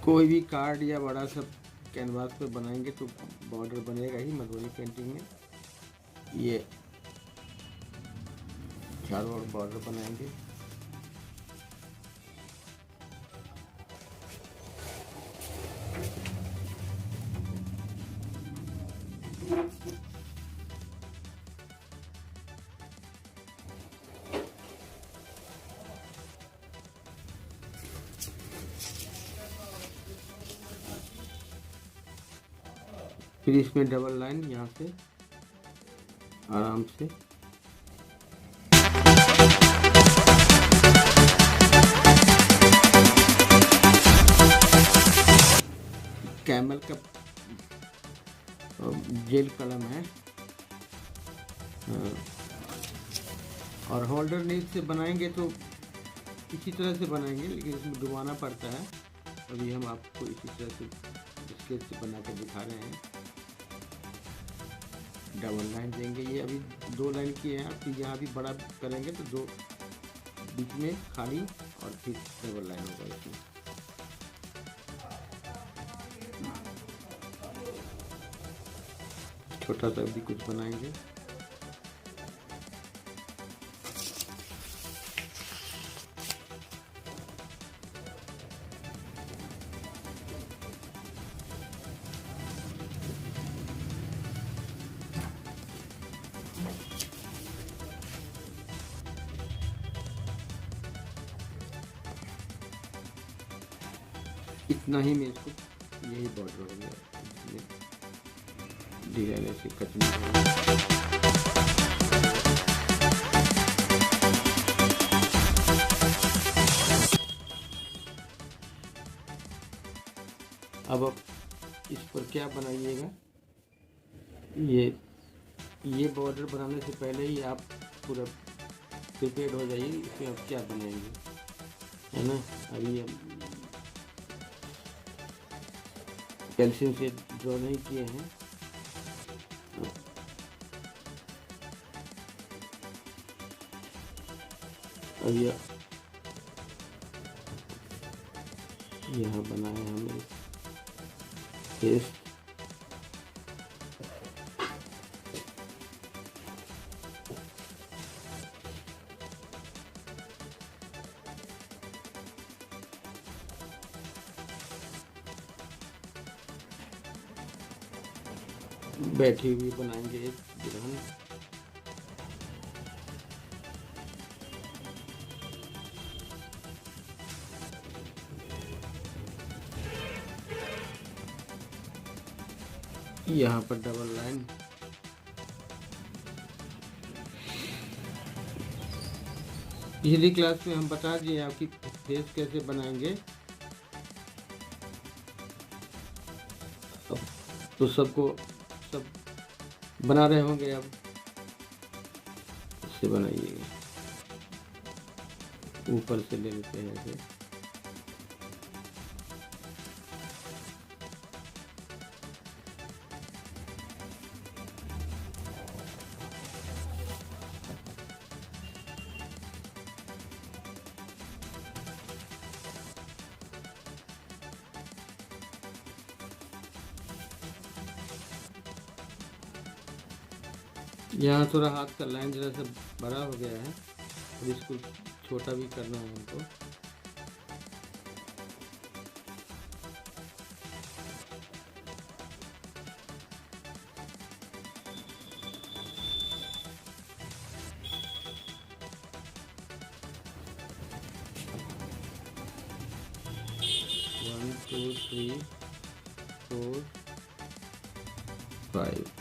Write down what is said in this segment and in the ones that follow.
कोई भी कार्ड या बड़ा सा कैनवास पे बनाएंगे तो बॉर्डर बनेगा ही मधुबनी पेंटिंग में। ये चारों ओर बॉर्डर बनाएंगे। फिर इसमें डबल लाइन यहाँ से आराम से कैमल का जेल कलम है और होल्डर नीच से बनाएंगे तो इसी तरह से बनाएंगे, लेकिन इसमें डुबाना पड़ता है। अभी हम आपको इसी तरह से स्केच से बना कर दिखा रहे हैं। डबल लाइन देंगे, ये अभी 2 लाइन किए हैं, फिर यहाँ भी बड़ा करेंगे तो 2 बीच में खाली और फिर डबल लाइन होगा इसमें। छोटा सा भी कुछ बनाएंगे। इतना ही में इसको यही बॉर्डर हो गया। डिजाइन ऐसे कटिंग अब आप इस पर क्या बनाइएगा, ये बॉर्डर बनाने से पहले ही आप पूरा प्रिपेयर हो जाइए। इसमें आप क्या बनाएंगे, है ना। अभी पेंसिल से ड्रॉ नहीं किए हैं। अब यहाँ बनाया हमने फेस। बैठी हुई बनाएंगे एक दुल्हन। यहाँ पर डबल लाइन। पिछली क्लास में हम बता दिए आपकी फेस कैसे बनाएंगे। तो सब बना रहे होंगे। अब इससे बनाइएगा, ऊपर से ले लेते हैं ऐसे। यहाँ थोड़ा हाथ का लाइन जरा सा बड़ा हो गया है, अब इसको छोटा भी करना है हमको। वन, 2, 3, 4, 5।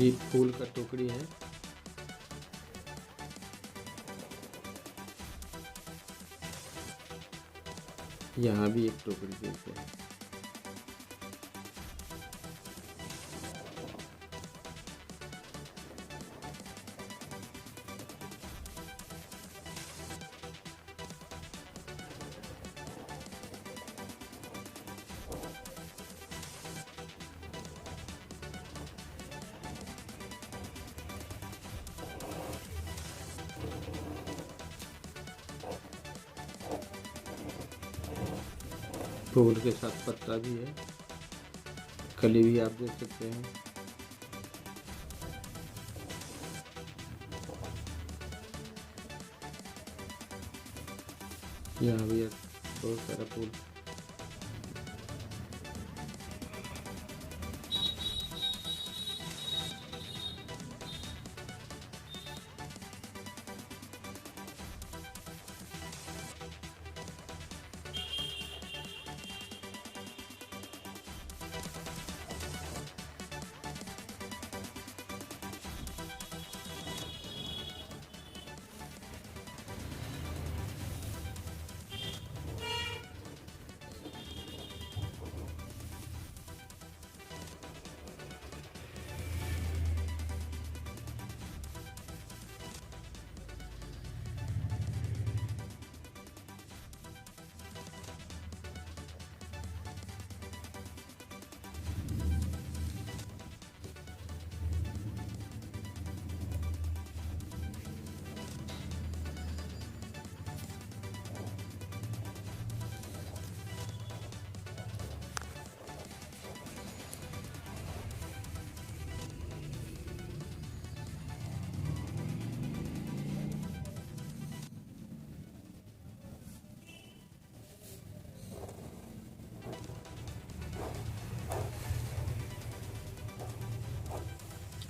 ये फूल का टोकरी है। यहाँ भी एक टोकरी देते हैं। फूल के साथ पत्ता भी है, कली भी आप देख सकते हैं। यहाँ भी है बहुत सारा फूल।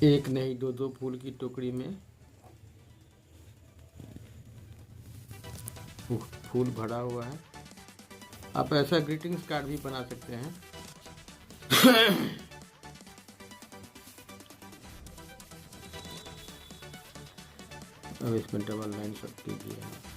एक नहीं, दो दो फूल की टोकरी में फूल भरा हुआ है। आप ऐसा ग्रीटिंग्स कार्ड भी बना सकते हैं। अब इसमें डबल लाइन सब कीजिए।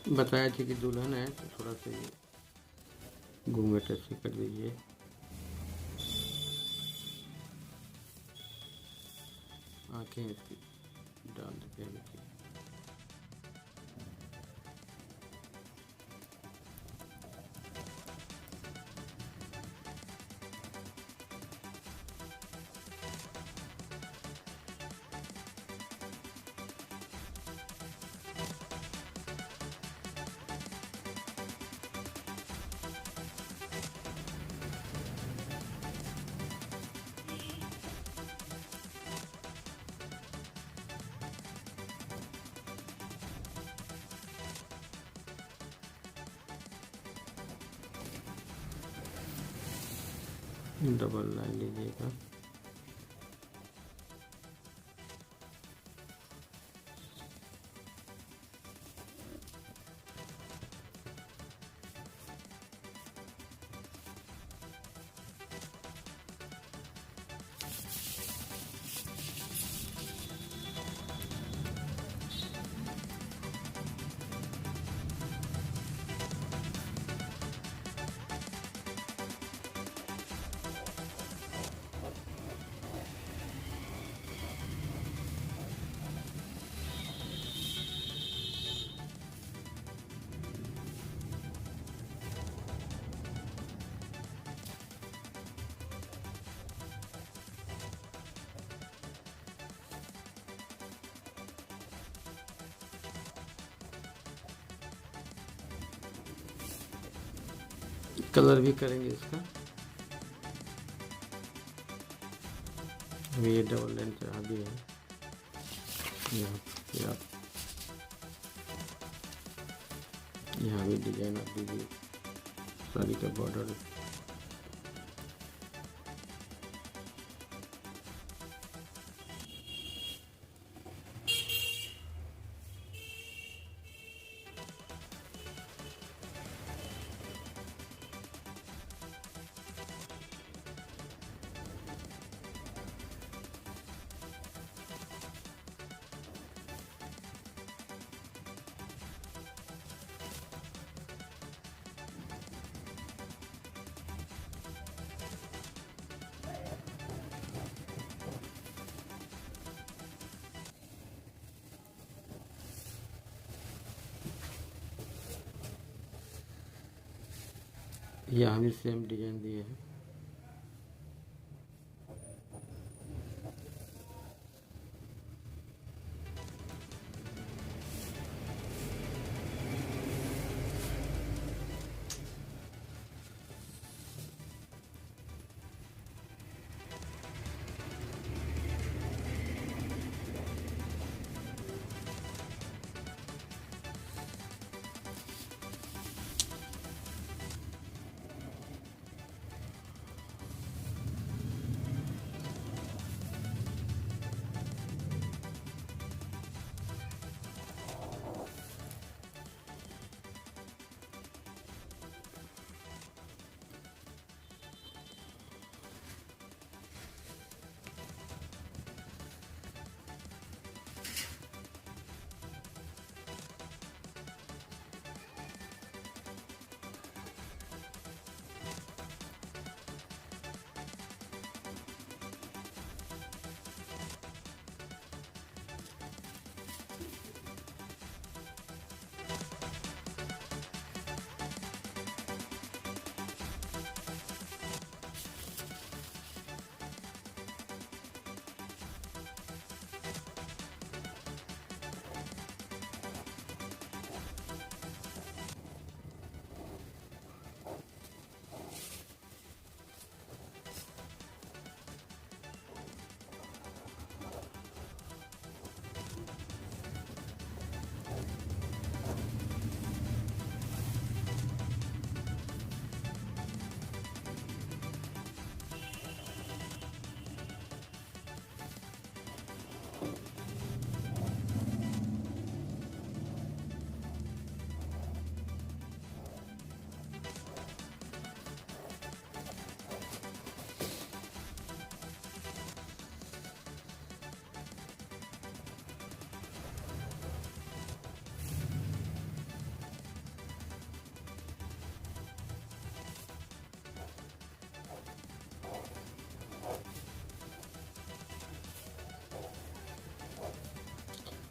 बताया था कि दुल्हन है तो थोड़ा सा ये घूंघट ऐसे कर दीजिए। आंखें इसकी डाल देते हैं। डबल लाइन लीजिएगा। कलर भी करेंगे इसका। अभी ये डबल लाइन चढ़ा दी है। यहाँ भी डिजाइन आप दीजिए साड़ी का बॉर्डर। यहाँ भी सेम डिजाइन दिए हैं।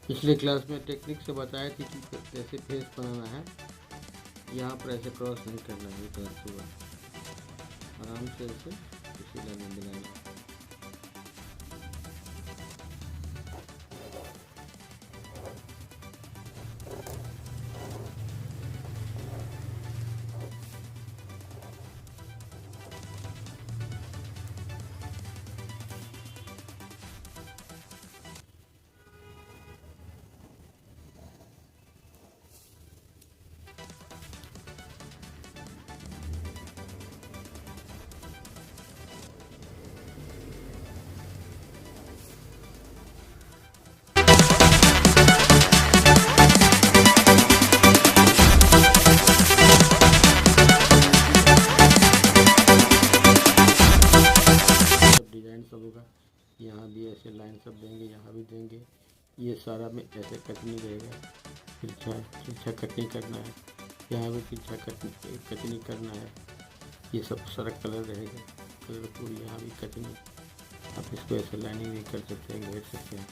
पिछले क्लास में टेक्निक से बताया थी कि कैसे फेस बनाना है। यहाँ पर ऐसे क्रॉस नहीं करना है, क्रॉस हुआ आराम से ऐसे इसी लाइन में मिलाना है। सब होगा, यहाँ भी ऐसे लाइन सब देंगे, यहाँ भी देंगे। ये सारा में ऐसे कटनी रहेगा, तिरछा कटनी करना है, यहाँ भी तिरछा कटनी करना है। ये सब सारा कलर रहेगा, कलर पूरी यहाँ भी कटनी। आप इसको ऐसे लाइनिंग भी कर सकते हैं, घेर सकते हैं।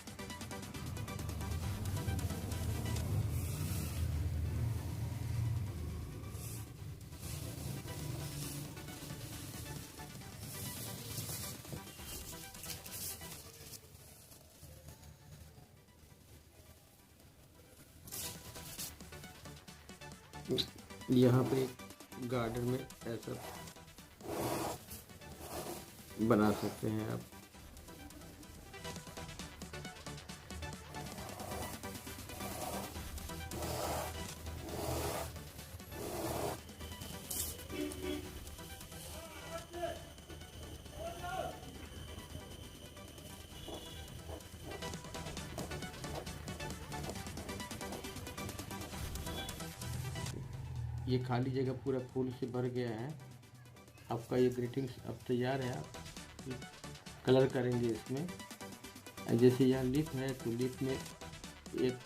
यहाँ पे एक गार्डन में ऐसा बना सकते हैं आप। ये खाली जगह पूरा फूल से भर गया है। आपका ये ग्रीटिंग्स अब तैयार है। आप कलर करेंगे इसमें। जैसे यहाँ लिप है तो लिप में एक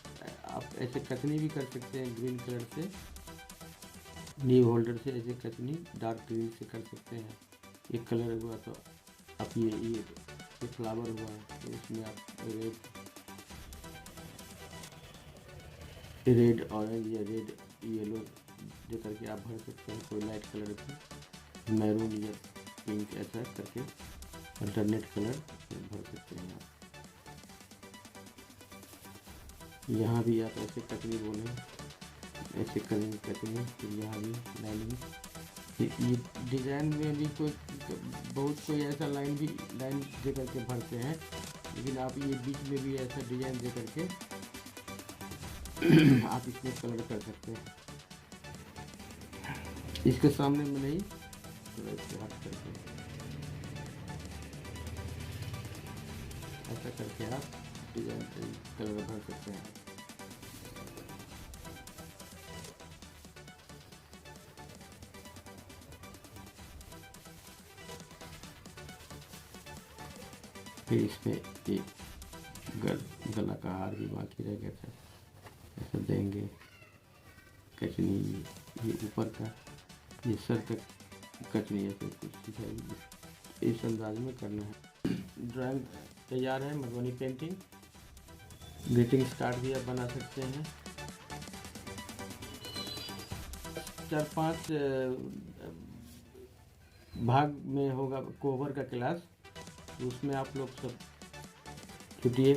आप ऐसे कतनी भी कर सकते हैं, ग्रीन कलर से नीव होल्डर से ऐसे कतनी डार्क ग्रीन से कर सकते हैं। एक कलर हुआ तो आप ये फ्लावर हुआ है तो इसमें आप रेड ऑरेंज या रेड येलो दे करके आप भर सकते हैं, कोई लाइट कलर की। मैरून या पिंक ऐसा करके अल्टरनेट कलर भर सकते हैं आप। यहाँ भी आप ऐसे कटनी बोले, ऐसे करेंगे कटनी, फिर यहाँ भी लाइनिंग। ये डिज़ाइन में भी बहुत कोई ऐसा लाइन दे करके भरते हैं, लेकिन आप ये बीच में भी ऐसा डिज़ाइन दे करके आप इसमें कलर कर सकते हैं। इसके सामने में नहीं, थोड़ा इसके हाथ करके ऐसा करके आप डिज़ाइन कलर भर सकते हैं। फिर इसमें एक गला का हार भी बाकी रह गया था, ऐसा देंगे। कचनी ये ऊपर का, ये सर तक कचनी ऐसे कुछ दिखाई, इस अंदाज में करना है। ड्राइंग तैयार है। मधुबनी पेंटिंग ग्रीटिंग्स कार्ड भी आप बना सकते हैं। 4-5 भाग में होगा कोहबर का क्लास, उसमें आप लोग सब जुटिए।